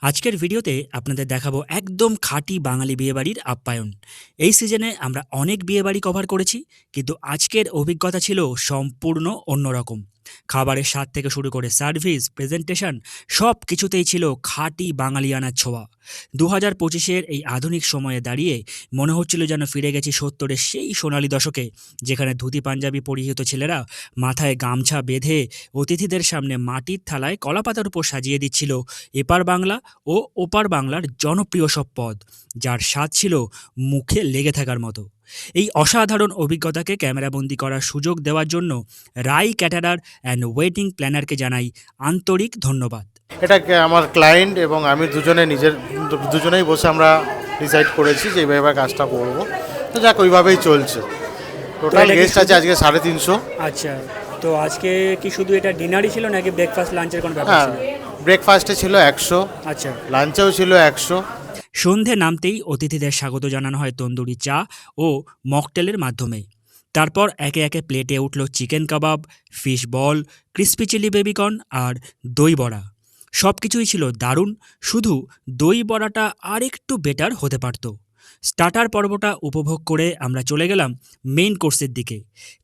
আজকের ভিডিওতে আপনাদের দেখাবো একদম খাঁটি বাঙালি বিয়েবাড়ির আপ্যায়ন। এই সিজনে আমরা অনেক বিয়েবাড়ি কভার করেছি, কিন্তু আজকের অভিজ্ঞতা ছিল সম্পূর্ণ অন্যরকম। খাবারের স্বাদ থেকে শুরু করে সার্ভিস, প্রেজেন্টেশন সব কিছুতেই ছিল খাঁটি বাঙালিয়ানার ছোঁয়া। 2025-এর এই আধুনিক সময়ে দাঁড়িয়ে মনে হচ্ছিল যেন ফিরে গেছি 70-এর সেই সোনালী দশকে, যেখানে ধুতি পাঞ্জাবি পরিহিত ছেলেরা মাথায় গামছা বেঁধে অতিথিদের সামনে মাটির থালায় কলাপাতার উপর সাজিয়ে দিচ্ছিল এপার বাংলা ও ওপার বাংলার জনপ্রিয় সব পদ, যার স্বাদ ছিল মুখে লেগে থাকার মতো। এই অসাধারণ অভিজ্ঞতাকে ক্যামেরাবন্দি করার সুযোগ দেওয়ার জন্য রাই ক্যাটারার অ্যান্ড ওয়েডিং প্ল্যানারকে জানাই আন্তরিক ধন্যবাদ। এটাকে আমার ক্লায়েন্ট এবং আমি দুজনেই বসে আমরা ডিসাইড করেছি যে এইভাবে কাজটা করবো। তো যাক, ওইভাবেই চলছে। টোটাল গেস্ট আছে আজকে 350। আচ্ছা, তো আজকে কি শুধু এটা ডিনারই ছিল নাকি ব্রেকফাস্ট লাঞ্চের কোনো ব্যাপার হ্যাঁ, ছিল? ব্রেকফাস্টে ছিল 100, আচ্ছা, লাঞ্চেও ছিল 100। সন্ধে নামতেই অতিথিদের স্বাগত জানানো হয় তন্দুরি চা ও মকটেলের মাধ্যমে। তারপর একে একে প্লেটে উঠল chicken kebab, fish ball, crispy chilli baby corn আর দই বড়া। সব কিছুই ছিল দারুণ, শুধু দই বড়াটা আর একটু বেটার হতে পারত। স্টার্টার পর্বটা উপভোগ করে আমরা চলে গেলাম মেইন কোর্সের দিকে।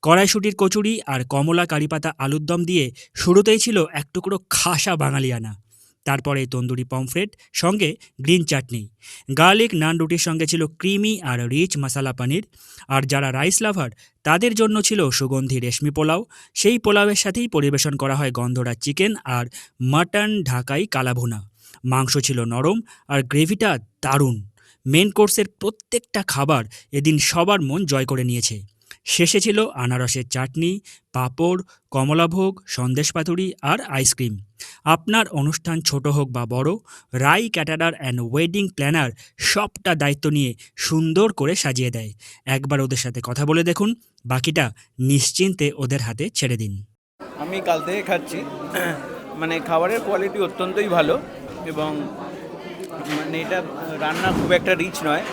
কড়াইশুটির কচুরি আর কমলা কারিপাতা আলুর দম দিয়ে শুরুতেই ছিল এক টুকরো খাসা বাঙালিয়ানা। তারপরে তন্দুরি পমফ্রেট, সঙ্গে গ্রিন চাটনি। গার্লিক নান রুটির সঙ্গে ছিল ক্রিমি আর রিচ মশালা পনির। আর যারা রাইস লাভার তাদের জন্য ছিল সুগন্ধি রেশমি পোলাও। সেই পোলাওয়ের সাথেই পরিবেশন করা হয় গন্ধরাজ চিকেন আর মাটন ঢাকাই কালাভুনা। মাংস ছিল নরম আর গ্রেভিটা দারুণ। মেন কোর্সের প্রত্যেকটা খাবার এদিন সবার মন জয় করে নিয়েছে। শেষে ছিল আনারসের চাটনি, পাঁপড়, কমলাভোগ, সন্দেশ পাতুরি আর আইসক্রিম। আপনার অনুষ্ঠান ছোট হোক বা বড়, রাই ক্যাটারার অ্যান্ড ওয়েডিং প্ল্যানার সবটা দায়িত্ব নিয়ে সুন্দর করে সাজিয়ে দেয়। একবার ওদের সাথে কথা বলে দেখুন, বাকিটা নিশ্চিন্তে ওদের হাতে ছেড়ে দিন। আমি কাল থেকে খাচ্ছি। মানে খাবারের কোয়ালিটি অত্যন্তই ভালো এবং মানে এটা রান্না খুব একটা রিচ নয়,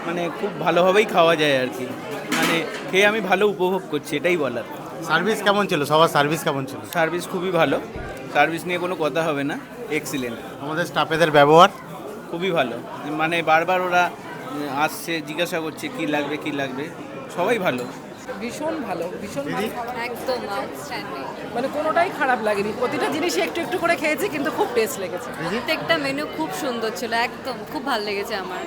মানে খুব ভালোভাবেই খাওয়া যায় আর কি। মানে খেয়ে আমি ভালো উপভোগ করছি, এটাই বলার। সার্ভিস কেমন ছিল? সবার সার্ভিস কেমন ছিল? সার্ভিস খুবই ভালো, সার্ভিস নিয়ে কোনো কথা হবে না, এক্সিলেন্ট। আমাদের স্টাফেদের ব্যবহার খুবই ভালো, মানে বারবার ওরা আসছে, জিজ্ঞাসা করছে কী লাগবে কী লাগবে, সবাই ভালো। ভীষণ ভালো, ভীষণ ভালো। একদম আউটস্ট্যান্ডিং। মানে কোনোটাই খারাপ লাগেনি, প্রতিটা জিনিসই একটু একটু করে খেয়েছি, কিন্তু খুব টেস্ট লেগেছে। প্রত্যেকটা মেনু খুব সুন্দর ছিল, একদম খুব ভালো লেগেছে আমার।